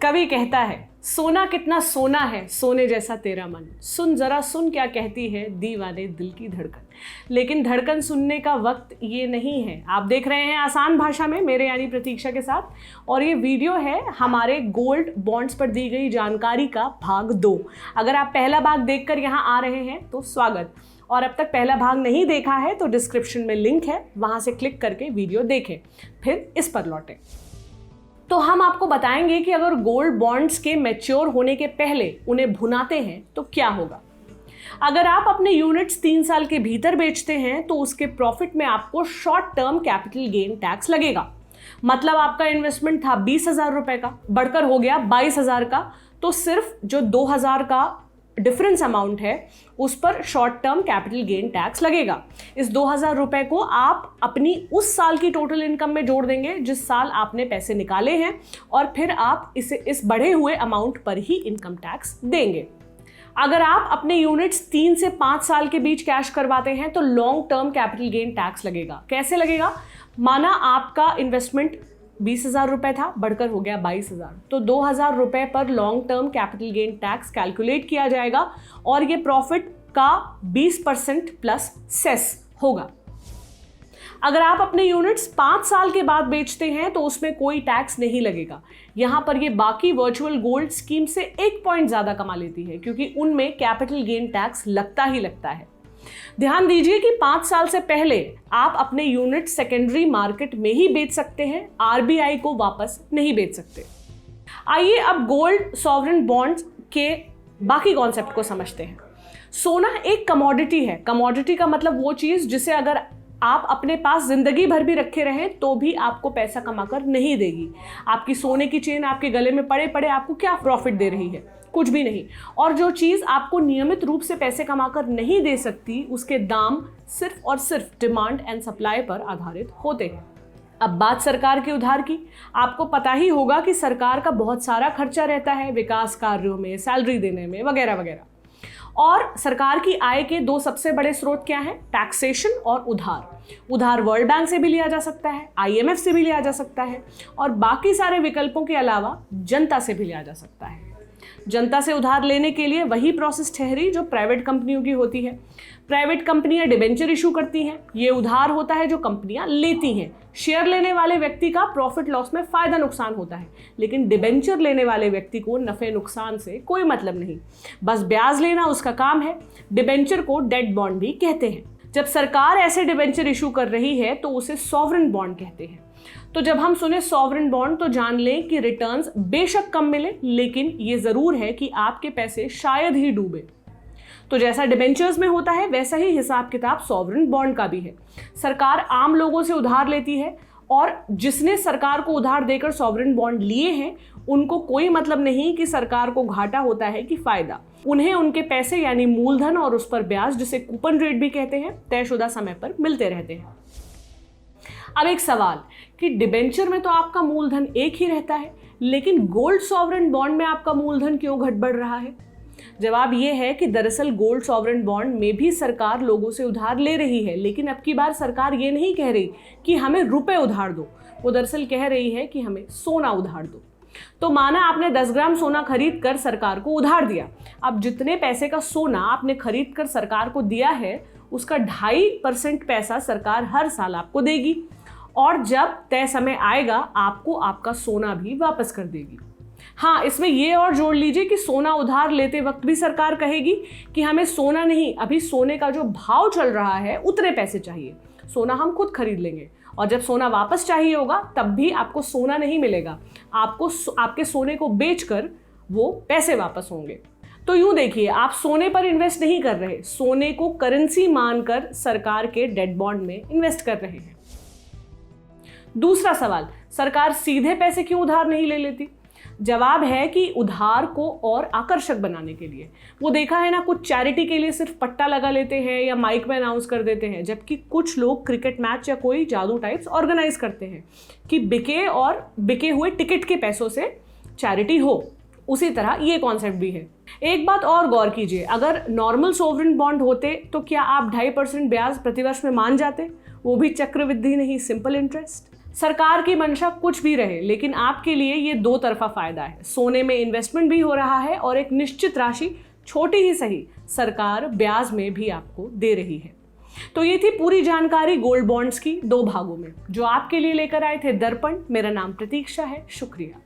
कवि कहता है, सोना कितना सोना है, सोने जैसा तेरा मन, सुन जरा सुन क्या कहती है दीवाने दिल की धड़कन। लेकिन धड़कन सुनने का वक्त ये नहीं है। आप देख रहे हैं आसान भाषा में मेरे यानी प्रतीक्षा के साथ, और ये वीडियो है हमारे गोल्ड बॉन्ड्स पर दी गई जानकारी का भाग 2। अगर आप पहला भाग देखकर यहाँ आ रहे हैं तो स्वागत, और अब तक पहला भाग नहीं देखा है तो डिस्क्रिप्शन में लिंक है, वहाँ से क्लिक करके वीडियो देखें, फिर इस पर लौटें। तो हम आपको बताएंगे कि अगर गोल्ड बॉन्ड्स के मैच्योर होने के पहले उन्हें भुनाते हैं तो क्या होगा। अगर आप अपने यूनिट्स 3 साल के भीतर बेचते हैं तो उसके प्रॉफिट में आपको short term capital gain tax लगेगा। मतलब आपका इन्वेस्टमेंट था 20,000 रुपए का, बढ़कर हो गया 22,000 का, तो सिर्फ जो 2,000 का डिफरेंस अमाउंट है उस पर short term capital gain tax लगेगा। इस 2,000 रुपए को आप अपनी उस साल की टोटल इनकम में जोड़ देंगे जिस साल आपने पैसे निकाले हैं, और फिर आप इसे इस बढ़े हुए अमाउंट पर ही इनकम टैक्स देंगे। अगर आप अपने यूनिट्स 3 से 5 साल के बीच कैश करवाते हैं तो long term capital gain tax लगेगा। कैसे लगेगा? माना आपका इन्वेस्टमेंट 20,000 रुपए था, बढ़कर हो गया 22,000, तो 2,000 रुपए पर long term capital gain tax calculate किया जाएगा और ये प्रॉफिट का 20% प्लस सेस होगा। अगर आप अपने यूनिट्स 5 साल के बाद बेचते हैं तो उसमें कोई टैक्स नहीं लगेगा। यहां पर ये बाकी वर्चुअल गोल्ड स्कीम से 1 पॉइंट ज्यादा कमा लेती है, क्योंकि उनमें कैपिटल गेन टैक्स लगता ही लगता है। ध्यान दीजिए कि 5 साल से पहले आप अपने यूनिट सेकेंडरी मार्केट में ही बेच सकते हैं, आरबीआई को वापस नहीं बेच सकते। आइए अब गोल्ड सॉवरेन बॉन्ड्स के बाकी कॉन्सेप्ट को समझते हैं। सोना एक कमोडिटी है। कमोडिटी का मतलब वो चीज जिसे अगर आप अपने पास जिंदगी भर भी रखे रहें तो भी आपको पैसा कमाकर नहीं देगी। आपकी सोने की चेन आपके गले में पड़े पड़े आपको क्या प्रॉफिट दे रही है? कुछ भी नहीं। और जो चीज आपको नियमित रूप से पैसे कमाकर नहीं दे सकती, उसके दाम सिर्फ और सिर्फ डिमांड एंड सप्लाई पर आधारित होते हैं। अब बात सरकार के उधार की। आपको पता ही होगा कि सरकार का बहुत सारा खर्चा रहता है विकास कार्यों में, सैलरी देने में, वगैरह वगैरह। और सरकार की आय के 2 सबसे बड़े स्रोत क्या हैं? टैक्सेशन और उधार। उधार वर्ल्ड बैंक से भी लिया जा सकता है, IMF से भी लिया जा सकता है, और बाकी सारे विकल्पों के अलावा जनता से भी लिया जा सकता है। जनता से उधार लेने के लिए वही प्रोसेस ठहरी जो प्राइवेट कंपनियों की होती है। प्राइवेट कंपनियां डिबेंचर इशू करती हैं। ये उधार होता है जो कंपनियां लेती हैं। शेयर लेने वाले व्यक्ति का प्रॉफिट लॉस में फायदा नुकसान होता है, लेकिन डिबेंचर लेने वाले व्यक्ति को नफे नुकसान से कोई मतलब नहीं, बस ब्याज लेना उसका काम है। डिबेंचर को डेट बॉन्ड भी कहते हैं। जब सरकार ऐसे डिबेंचर इशू कर रही है तो उसे सॉवरेन बॉन्ड कहते हैं। तो जब हम सुने सॉवरेन बॉन्ड तो जान लें कि रिटर्न्स बेशक कम मिले, लेकिन ये जरूर है कि आपके पैसे शायद ही डूबे। तो जैसा डिबेंचर्स में होता है वैसा ही हिसाब किताब सॉवरेन बॉन्ड का भी है। सरकार आम लोगों से उधार लेती है, और जिसने सरकार को उधार देकर सॉवरेन बॉन्ड लिए हैं उनको कोई मतलब नहीं कि सरकार को घाटा होता है कि फायदा। उन्हें उनके पैसे यानी मूलधन और उस पर ब्याज, जिसे कूपन रेट भी कहते हैं, तयशुदा समय पर मिलते रहते हैं। अब एक सवाल कि डिबेंचर में तो आपका मूलधन एक ही रहता है, लेकिन गोल्ड सॉवरेन बॉन्ड में आपका मूलधन क्यों घट बढ़ रहा है? जवाब यह है कि दरअसल गोल्ड सॉवरेन बॉन्ड में भी सरकार लोगों से उधार ले रही है, लेकिन अब की बार सरकार ये नहीं कह रही कि हमें रुपए उधार दो, वो दरअसल कह रही है कि हमें सोना उधार दो। तो माना आपने 10 ग्राम सोना खरीद कर सरकार को उधार दिया। अब जितने पैसे का सोना आपने खरीद कर सरकार को दिया है उसका 2.5% पैसा सरकार हर साल आपको देगी, और जब तय समय आएगा आपको आपका सोना भी वापस कर देगी। हाँ, इसमें ये और जोड़ लीजिए कि सोना उधार लेते वक्त भी सरकार कहेगी कि हमें सोना नहीं, अभी सोने का जो भाव चल रहा है उतने पैसे चाहिए, सोना हम खुद खरीद लेंगे। और जब सोना वापस चाहिए होगा तब भी आपको सोना नहीं मिलेगा, आपको आपके सोने को बेचकर वो पैसे वापस होंगे। तो यूं देखिए, आप सोने पर इन्वेस्ट नहीं कर रहे, सोने को करेंसी मानकर सरकार के डेट बॉन्ड में इन्वेस्ट कर रहे हैं। दूसरा सवाल, सरकार सीधे पैसे क्यों उधार नहीं ले लेती? जवाब है कि उधार को और आकर्षक बनाने के लिए। वो देखा है ना, कुछ चैरिटी के लिए सिर्फ पट्टा लगा लेते हैं या माइक में अनाउंस कर देते हैं, जबकि कुछ लोग क्रिकेट मैच या कोई जादू टाइप्स ऑर्गेनाइज करते हैं कि बिके और बिके हुए टिकट के पैसों से चैरिटी हो। उसी तरह ये कॉन्सेप्ट भी है। एक बात और गौर कीजिए, अगर नॉर्मल सोवरेन बॉन्ड होते तो क्या आप 2.5% ब्याज प्रतिवर्ष में मान जाते? वो भी चक्रवृद्धि नहीं, सिंपल इंटरेस्ट। सरकार की मंशा कुछ भी रहे, लेकिन आपके लिए ये दो तरफा फायदा है। सोने में इन्वेस्टमेंट भी हो रहा है और एक निश्चित राशि, छोटी ही सही, सरकार ब्याज में भी आपको दे रही है। तो ये थी पूरी जानकारी गोल्ड बॉन्ड्स की 2 भागों में, जो आपके लिए लेकर आए थे दर्पण। मेरा नाम प्रतीक्षा है। शुक्रिया।